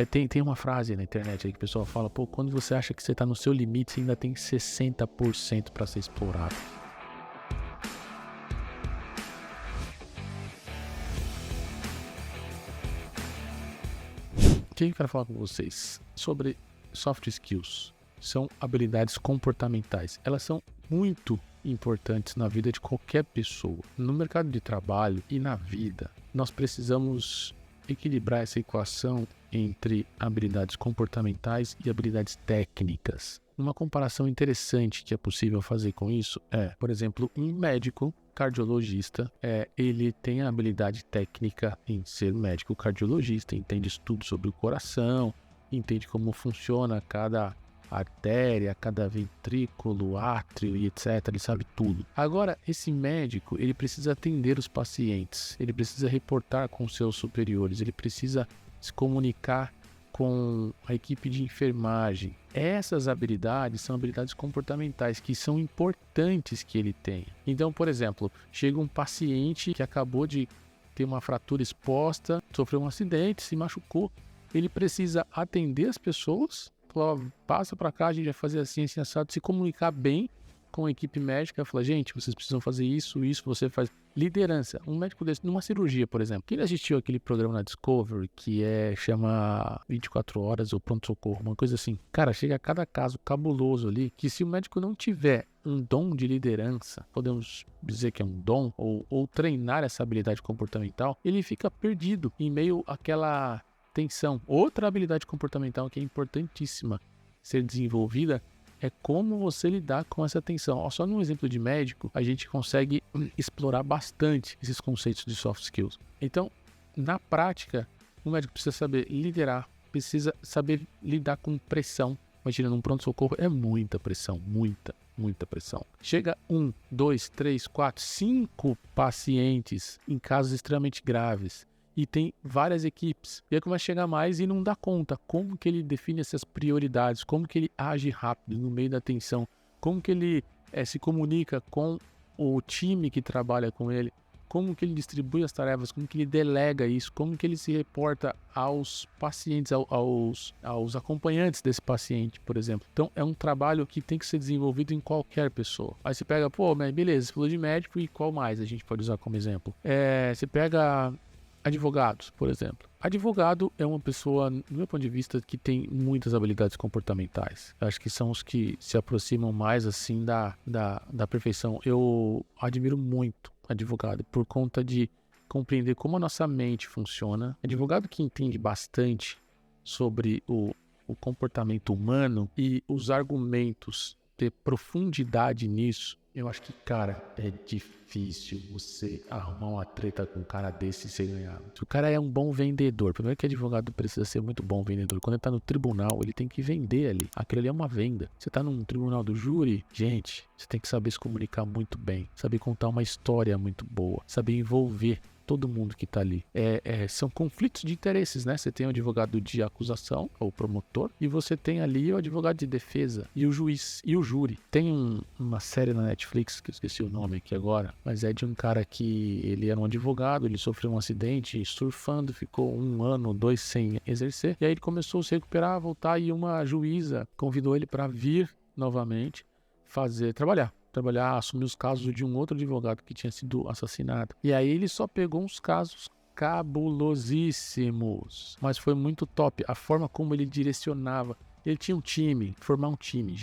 Tem uma frase na internet aí que o pessoal fala, pô, quando você acha que você tá no seu limite, você ainda tem 60% para ser explorado. O que eu quero falar com vocês sobre soft skills? São habilidades comportamentais. Elas são muito importantes na vida de qualquer pessoa. No mercado de trabalho e na vida, nós precisamos equilibrar essa equação entre habilidades comportamentais e habilidades técnicas. Uma comparação interessante que é possível fazer com isso é, por exemplo, um médico cardiologista, ele tem a habilidade técnica em ser médico cardiologista, entende tudo sobre o coração, entende como funciona cada artéria, cada ventrículo, átrio e etc. Ele sabe tudo. Agora, esse médico, ele precisa atender os pacientes, ele precisa reportar com seus superiores, ele precisa se comunicar com a equipe de enfermagem. Essas habilidades são habilidades comportamentais que são importantes que ele tenha. Então, por exemplo, chega um paciente que acabou de ter uma fratura exposta, sofreu um acidente, se machucou. Ele precisa atender as pessoas, falar, passa para cá, a gente vai fazer assim, assado, se comunicar bem com a equipe médica, falar, gente, vocês precisam fazer isso, você faz. Liderança. Um médico desse, numa cirurgia, por exemplo. Quem assistiu aquele programa na Discovery, que chama 24 horas ou pronto-socorro, uma coisa assim. Cara, chega a cada caso cabuloso ali, que se o médico não tiver um dom de liderança, podemos dizer que é um dom, ou treinar essa habilidade comportamental, ele fica perdido em meio àquela tensão. Outra habilidade comportamental que é importantíssima ser desenvolvida é como você lidar com essa tensão. Só num exemplo de médico, a gente consegue explorar bastante esses conceitos de soft skills. Então, na prática, o médico precisa saber liderar, precisa saber lidar com pressão. Imagina, num pronto-socorro é muita pressão, muita pressão. Chega 1, 2, 3, 4, 5 pacientes em casos extremamente graves. E tem várias equipes. E aí começa a chegar mais e não dá conta. Como que ele define essas prioridades? Como que ele age rápido no meio da tensão? Como que ele se comunica com o time que trabalha com ele? Como que ele distribui as tarefas? Como que ele delega isso? Como que ele se reporta aos pacientes, aos acompanhantes desse paciente, por exemplo? Então, é um trabalho que tem que ser desenvolvido em qualquer pessoa. Aí você pega, pô, mas beleza, você falou de médico e qual mais a gente pode usar como exemplo? Você pega advogados, por exemplo. Advogado é uma pessoa, do meu ponto de vista, que tem muitas habilidades comportamentais. Acho que são os que se aproximam mais, assim, da perfeição. Eu admiro muito advogado por conta de compreender como a nossa mente funciona. Advogado que entende bastante sobre o comportamento humano e os argumentos, ter profundidade nisso. Eu acho que, cara, é difícil você arrumar uma treta com um cara desse sem ganhar. Se o cara é um bom vendedor, primeiro que advogado precisa ser muito bom vendedor. Quando ele tá no tribunal, ele tem que vender ali. Aquilo ali é uma venda. Você tá num tribunal do júri, gente, você tem que saber se comunicar muito bem, saber contar uma história muito boa, saber envolver todo mundo que tá ali. São conflitos de interesses, né? Você tem o advogado de acusação, ou promotor, e você tem ali o advogado de defesa, e o juiz, e o júri. Tem uma série na Netflix, que eu esqueci o nome aqui agora, mas é de um cara que ele era um advogado, ele sofreu um acidente surfando, ficou 1 ano, 2 sem exercer, e aí ele começou a se recuperar, voltar, e uma juíza convidou ele para vir novamente trabalhar, assumir os casos de um outro advogado que tinha sido assassinado. E aí ele só pegou uns casos cabulosíssimos, mas foi muito top a forma como ele direcionava. Ele tinha um time, formar time.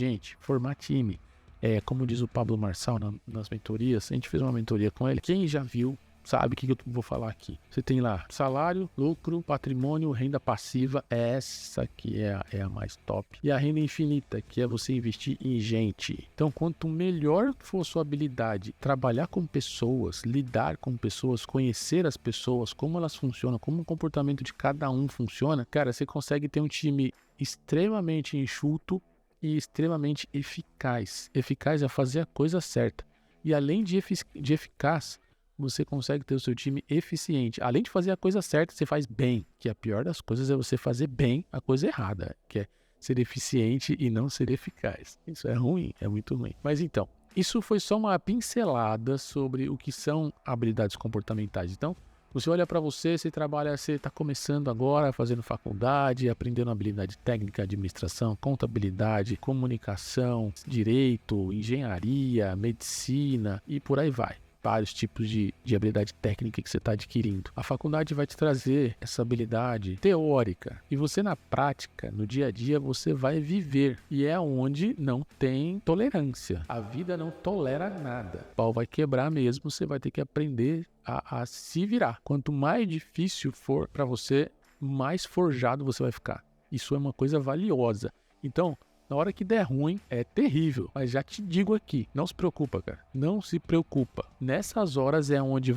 Como diz o Pablo Marçal nas mentorias, a gente fez uma mentoria com ele. Quem já viu sabe o que eu vou falar aqui. Você tem lá salário, lucro, patrimônio, renda passiva. Essa que é a mais top. E a renda infinita, que é você investir em gente. Então, quanto melhor for sua habilidade, trabalhar com pessoas, lidar com pessoas, conhecer as pessoas, como elas funcionam, como o comportamento de cada um funciona, cara, você consegue ter um time extremamente enxuto e extremamente eficaz. Eficaz é fazer a coisa certa. E além de eficaz, você consegue ter o seu time eficiente. Além de fazer a coisa certa, você faz bem. Que a pior das coisas é você fazer bem a coisa errada, que é ser eficiente e não ser eficaz. Isso é ruim, é muito ruim. Mas então, isso foi só uma pincelada sobre o que são habilidades comportamentais. Então, Você olha para você trabalha, você está começando agora, fazendo faculdade, aprendendo habilidade técnica, administração, contabilidade, comunicação, direito, engenharia, medicina e por aí vai. Vários tipos de habilidade técnica que você está adquirindo. A faculdade vai te trazer essa habilidade teórica e você na prática, no dia a dia, você vai viver. E é onde não tem tolerância. A vida não tolera nada. O pau vai quebrar mesmo, você vai ter que aprender a se virar. Quanto mais difícil for para você, mais forjado você vai ficar. Isso é uma coisa valiosa. Então, na hora que der ruim, é terrível. Mas já te digo aqui, não se preocupa, cara. Não se preocupa. Nessas horas é onde...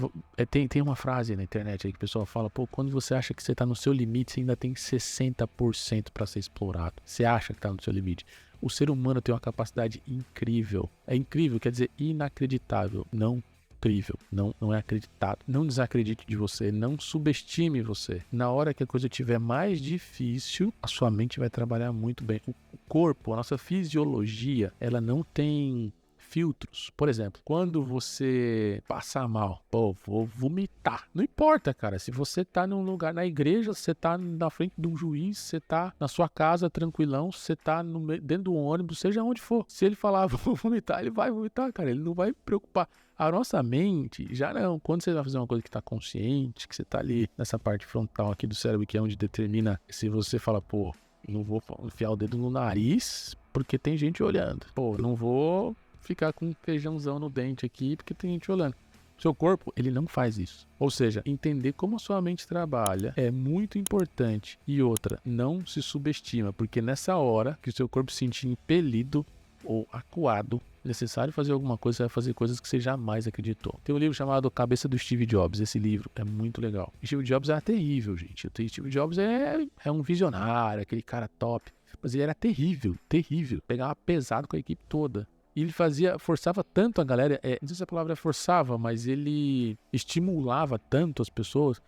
Tem uma frase na internet aí que o pessoal fala, pô, quando você acha que você tá no seu limite, você ainda tem 60% para ser explorado. Você acha que tá no seu limite. O ser humano tem uma capacidade incrível. É incrível, quer dizer inacreditável. Não incrível, não é acreditado. Não desacredite de você, não subestime você. Na hora que a coisa estiver mais difícil, a sua mente vai trabalhar muito bem. O corpo, a nossa fisiologia, ela não tem filtros. Por exemplo, quando você passar mal, pô, vou vomitar. Não importa, cara, se você tá num lugar, na igreja, você tá na frente de um juiz, você tá na sua casa tranquilão, você tá dentro do ônibus, seja onde for. Se ele falar, vou vomitar, ele vai vomitar, cara, ele não vai preocupar. A nossa mente, já não. Quando você vai fazer uma coisa que tá consciente, que você tá ali nessa parte frontal aqui do cérebro, que é onde determina se você fala, pô, não vou enfiar o dedo no nariz porque tem gente olhando. Pô, não vou ficar com um feijãozão no dente aqui porque tem gente olhando. Seu corpo, ele não faz isso. Ou seja, entender como a sua mente trabalha é muito importante. E outra, não se subestima, porque nessa hora que o seu corpo se sentir impelido ou acuado, necessário fazer alguma coisa, você vai fazer coisas que você jamais acreditou. Tem um livro chamado Cabeça do Steve Jobs. Esse livro é muito legal. Steve Jobs era terrível, gente. Steve Jobs é um visionário, aquele cara top. Mas ele era terrível, terrível. Pegava pesado com a equipe toda. E ele forçava tanto a galera, não sei se a palavra é forçava, mas ele estimulava tanto as pessoas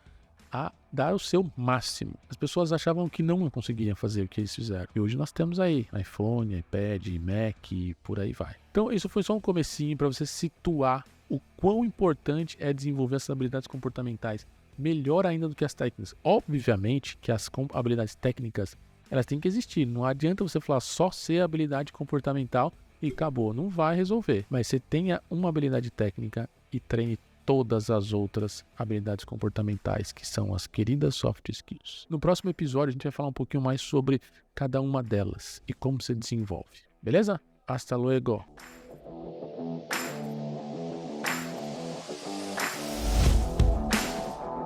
a dar o seu máximo. As pessoas achavam que não conseguiam fazer o que eles fizeram. E hoje nós temos aí iPhone, iPad, Mac e por aí vai. Então isso foi só um comecinho para você situar o quão importante é desenvolver essas habilidades comportamentais. Melhor ainda do que as técnicas. Obviamente que as habilidades técnicas, elas têm que existir. Não adianta você falar só ser habilidade comportamental e acabou. Não vai resolver. Mas você tenha uma habilidade técnica e treine todas as outras habilidades comportamentais, que são as queridas soft skills. No próximo episódio, a gente vai falar um pouquinho mais sobre cada uma delas e como se desenvolve. Beleza? Hasta luego!